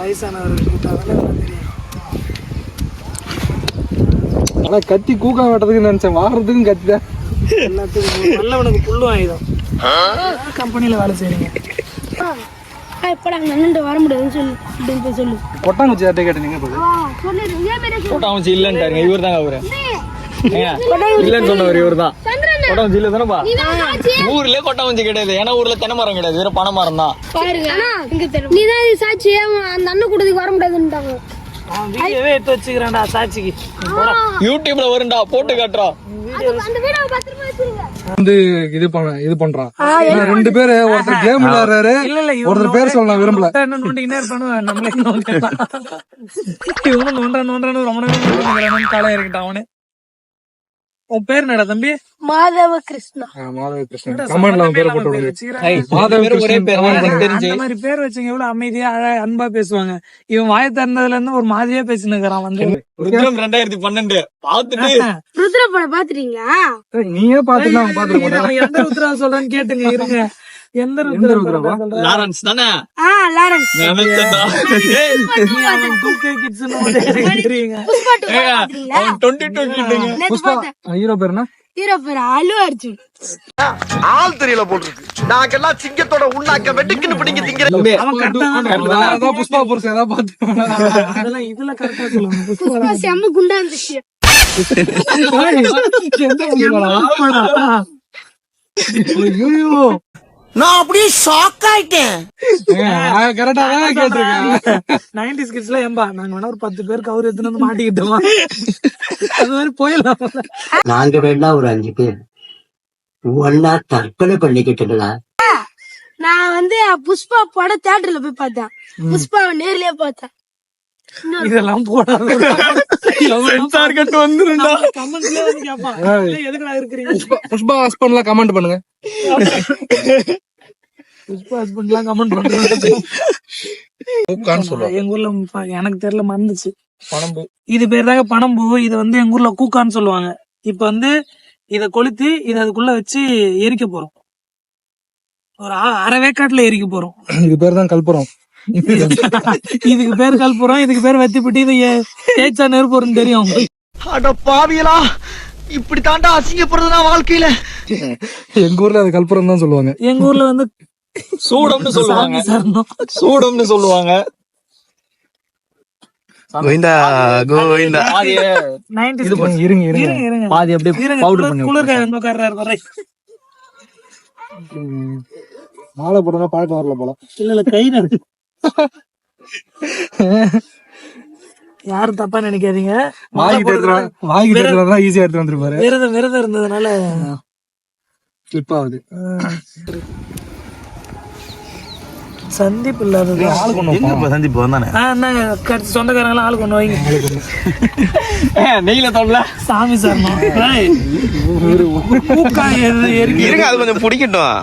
வயசானவர்கள் அதெல்லாம் தெரியும். ஆனா கத்தி கூக்கா வெட்டுறதுக்கு நினைச்சேன், வாடுறதுக்கும் கத்தி தான். எல்லாத்துக்கும் நல்லவனுக்கு புல்லும் ஆயுதம். கம்பெனியில் வேலை செய்றீங்க. வர முடியாதுன்னு சொல்லு. கொட்டாங்குச்சி யார்ட்டே கேட்டீங்க? கொட்டாங்குச்சி இல்லைன்ட்டாருங்க, இவர் தாங்க அவரு இல்லன்னு சொன்னவர் இவர் தான். கொட்டாங்குச்சி இல்ல தானப்பா, ஊர்லயே கொட்டாங்குச்சி கிடையாது. ஏன்னா ஊர்ல தென்னை மரம் கிடையாது, வேற பனை மரம் தான். நீதான் சாட்சி, அந்த அண்ணன் கூட்டத்துக்கு வர முடியாதுன்னுட்டாங்க. எடுத்து வச்சுக்கிறேன்டா சாட்சிக்கு. யூடியூப்ல வரும்டா, போட்டு காட்டுறோம். வந்து இது பண்றான். 2 பேரு, ஒருத்தர் கேம் விளையாடுறாரு, ஒருத்தர் பேர் சொல்ல விரும்பல. நோண்டிக்கிட்டே இருப்பானு நம்மளே நோண்டான்னு ரொம்ப நேரம் காலையா இருக்கட்டும். அவனு உன் பேர் என்னடா தம்பி? மாதவ கிருஷ்ணா. கமெண்ட்ல அவன் பேரை போட்டு ஒரே பேர் தெரிஞ்சு இந்த மாதிரி பேர் வச்சுங்க எவ்வளவு அமைதியா அன்பா பேசுவாங்க. இவன் வாய திறந்ததுல இருந்து ஒரு மாதிரியா பேசினு இருக்கிறான். வந்து ருத்ரம் 2012 பாத்துட்டு ருத்ர படம் பாத்துட்டீங்களா? நீயே பாத்துக்கலாம். பாத்துருக்கோம். எந்த ருத்ரா சொல்றேன்னு கேட்டுங்க இருங்க. எந்த ருத்ரா? லாரன்ஸ் தானே? லாரன்ஸ். புஷ்பா ஹீரோ பேர் என்ன? ஹீரோ பேர் அல்லு அர்ஜுன். ஆள் தெரியல போட்டுருக்கு. நாங்கெல்லாம் சிங்கத்தோட உண்ணாக்க வெட்டுக்குன்னு பிடிங்க திங்கிற. புஷ்பா புருஷன் ஏதாவது பாத்து அதெல்லாம் இதுல கரெக்டா சொல்லுங்க. செம்ம குண்டா இருந்துச்சு. நான் அப்படியே ஷாக் ஆயிட்டேன். கரெக்டா தான் கேட்டிருக்கேன். 90s கிட்ஸ்ல ஏம்பா நாங்க வேணா ஒரு 10 பேருக்கு அவரு எடுத்துன்னு வந்து மாட்டிக்கிட்டோமா, அது மாதிரி போயிடலாம். நாங்க வேணா ஒரு 5 பேர் ஒன்னா தற்கொலை பண்ணிக்கிட்டுங்களா? நான் வந்து புஷ்பா படம் தியேட்டர்ல போய் பார்த்தேன். புஷ்பாவை நேர்லயே பார்த்தேன். இதெல்லாம் போடாது. புஷ்பா ஹஸ்பண்ட்லாம் கமெண்ட் பண்ணுங்க. புஷ்பா ஹஸ்பண்ட்லாம் கமெண்ட் பண்ணுங்க. எங்க ஊர்ல எனக்கு தெரியல, மறந்துச்சு. பனம்பூ இது பேர் தாங்க பனம்பூ. இது வந்து எங்க ஊர்ல கூக்கான்னு சொல்லுவாங்க. இப்ப வந்து இத கொளுத்தி இத அதுக்குள்ள வச்சு எரிக்க போறோம். ஒரு அரை வேக்காட்டுல எரிக்க போறோம். இது பேர் தான் கல்புரம். இதுக்கு பேர் கல்புரம், இதுக்கு பேர் வெத்திப்பிட்டு. இது தேய்ச்சா நெருப்புறன்னு தெரியும். அட பாவியலா, இப்படி தாண்டா அசிங்கப்படுறதுனா வாழ்க்கையில. எங்க ஊர்ல அது கல்புரம் தான் சொல்லுவாங்க. எங்க ஊர்ல வந்து சூடம்னு சொல்லுவாங்க. சூடம்னு சொல்லுவாங்க. கோவிந்தா கோவிந்தா. இருங்க பாதி அப்படியே பவுடர் பண்ணி குளிர்காய வந்து உட்கார்றாரு. மாலை போடுங்க, பழக்கம் வரல போல. இல்ல கை நடு. யாரும் தப்பா நினைக்காதீங்க. வாங்கிட்டு ஈஸியா எடுத்து வந்துருப்பாரு. விரதம் இருந்ததுனால ஸ்லிப் ஆகுது. சந்திப்பு இல்லாதது. சந்திப்பு வந்தானே சொந்தக்காரங்க ஆளு கொண்டு வைங்க. நெய்ல தோல்ல சாமி சார் இருங்க, அது கொஞ்சம் பிடிக்கட்டும்.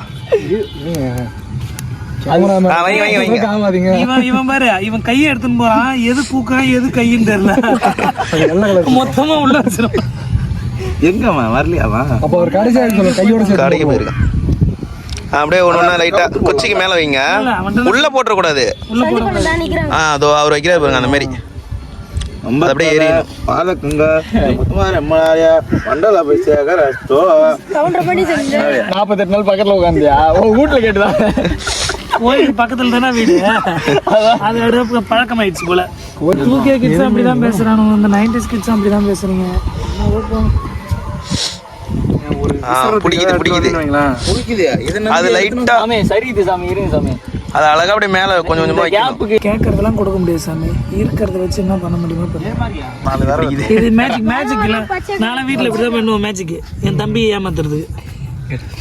இவன் பாரு, இவன் கையை எடுத்துன்னு போறான். எது பூக்கா எது கைன்னு தெரியல, மொத்தமா உள்ள வச்சிருப்பான். எங்கம்மா வரலையாவா? அப்ப ஒரு கடைசியா கையோட கடைக்கு போயிருக்கான். அப்படியே ஒண்ணு லைட்டா கொச்சிக்கு மேல வைங்க, உள்ள போட்டுற கூடாது. அதோ அவர் வைக்கிறாரு பாருங்க, அந்த மாதிரி அப்படியே ஏறி பாலக்குங்க 48 நாள் பக்கத்துல உட்காந்தியா? வீட்டுல கேட்டுதான். கோயில் பக்கத்துல தானே வீடு, அது பழக்கமாயிடுச்சு போல. 2K கிட்ஸ் அப்படிதான் பேசுறானு, இந்த 90s கிட்ஸ் அப்படிதான் பேசுறீங்க. அது லைட்டா சரிது சாமி. இருங்க சாமி, அது அழகா அப்படியே மேல கொஞ்சம் கொஞ்சமா கேட்கறதெல்லாம் கொடுக்க முடியாது சாமி. இருக்கிறத வச்சு என்ன பண்ண முடியுமோ. இது மேஜிக் இல்ல. நானும் வீட்டுல இப்படிதான் பண்ணுவோம் மேஜிக், என் தம்பி ஏமாத்துறதுக்கு.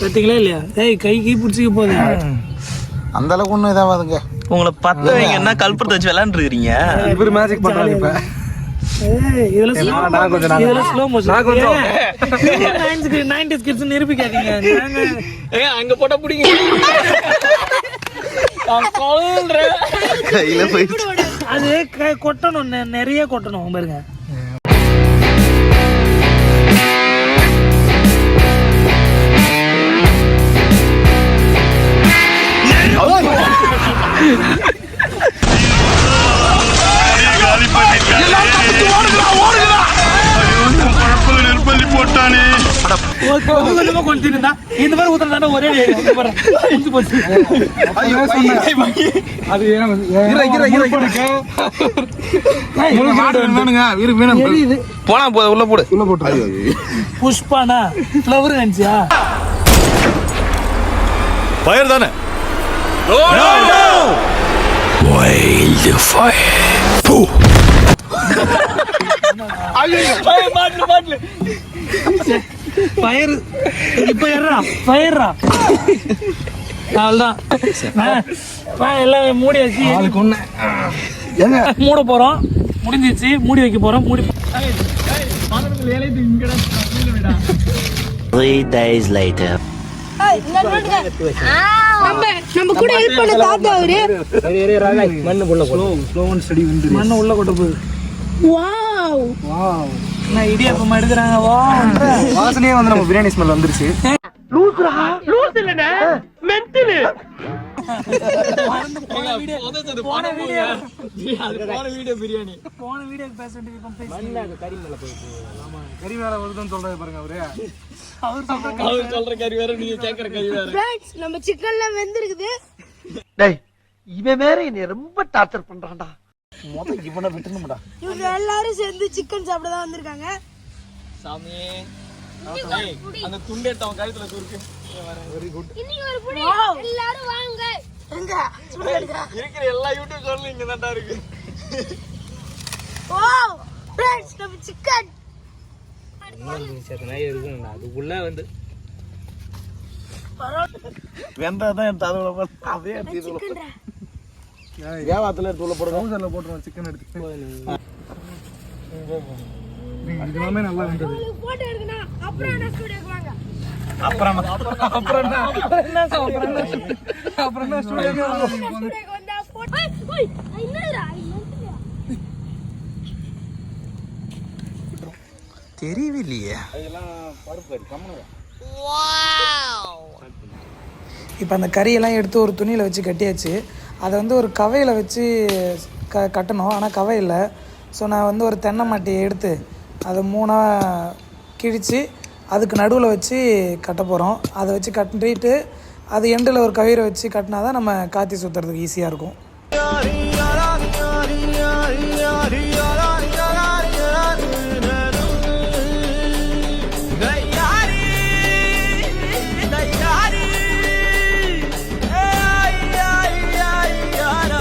பார்த்தீங்களா இல்லையா? கை பிடிச்சிக்க போகுது. அந்த அளவுக்கு ஒண்ணும் இதாவாதுங்க. உங்களை பத்த வைங்கன்னா கல்புரத்தை வச்சு விளையாண்டு இருக்கீங்க. இவரு மேஜிக் பண்றாரு. இப்ப நிரூபிக்காதீங்க. அங்க போட்டா பிடிங்க. கையில போயிடுச்சு. அது கொட்டணும், நிறைய கொட்டணும் பாருங்க. கொஞ்சமா கொளுத்திருந்தா இந்த மாதிரி ஊத்துறதானே ஒரே முடிஞ்சு போச்சு. அது போனா போத உள்ள போடு. உள்ள போட்டு புஷ்பானா ஃப்ளவர் நினைச்சியா? ஃபயர் தானே? ஃபயர் இப்ப ஏறா ஃபயர்ரா. அவ்வளவுதான் எல்லாம் மூடி வச்சு மூட போறோம். முடிஞ்சிச்சு, மூடி வைக்க போறோம். மூடி 3 days later. நம்ம கூட ஹெல்ப் பண்ண தாத்தா அவரு. மண்ணு உள்ள கொட்ட போகுது. வாவ் நான் இடியாப்பம் எடுக்கிறாங்க. வா வாசனையே வந்து நம்ம பிரியாணி ஸ்மெல் வந்துருச்சு. போன வீடியோ பேசிட்டு கறி மேல வருதுன்னு சொல்றாரு பாருங்க அவரு. அவர் சொல்ற கறி வேற, நீங்க கேக்குற கறி வேற. ஃப்ரெண்ட்ஸ் நம்ம சிக்கன்ல வெந்திருக்குது. டேய் இவன் வேற என்னை ரொம்ப டார்ச்சர் பண்றான்டா. இவங்க எல்லாரும் சேர்ந்து சிக்கன் சாப்பிட தான் வந்திருக்காங்க. சாமி அந்த துண்டெடுத்து அவன் கழுத்துல குறுக்கு. எல்லாரும் வாங்க. எங்க சுடு எடுங்க. இருக்கிற எல்லா யூடியூப் சேனலும் இங்க தான்டா இருக்கு. வாவ் ஃப்ரெண்ட்ஸ் நம்ம சிக்கன் வெந்தாதான் என் ததுல அதே ஏவாத்துல எடுத்து உள்ள போடுங்க. போட்டுருவோம் சிக்கன் எடுத்து. இது எல்லாமே நல்லா இருந்தது. போட்டோ எடுக்கணும். அப்புறம் நான் ஸ்டுடியோக்கு வாங்க. அப்புறம் என்ன ஸ்டுடியோக்கு ஸ்டுடியோக்கு வந்தா போட்டோ. ஓய் என்னடா தெரியவில்லையே. இப்போ அந்த கறியெல்லாம் எடுத்து ஒரு துணியில் வச்சு கட்டியாச்சு. அதை வந்து ஒரு கவையில் வச்சு கட்டணும். ஆனால் கவை இல்லை. ஸோ நான் வந்து ஒரு தென்னை மாட்டியை எடுத்து அதை 3ஆக கிழித்து அதுக்கு நடுவில் வச்சு கட்ட போகிறோம். அதை வச்சு கட்டிட்டு அது எண்டில் ஒரு கயிறை வச்சு கட்டினா தான் நம்ம காத்தி சுற்றுறதுக்கு ஈஸியாக இருக்கும்.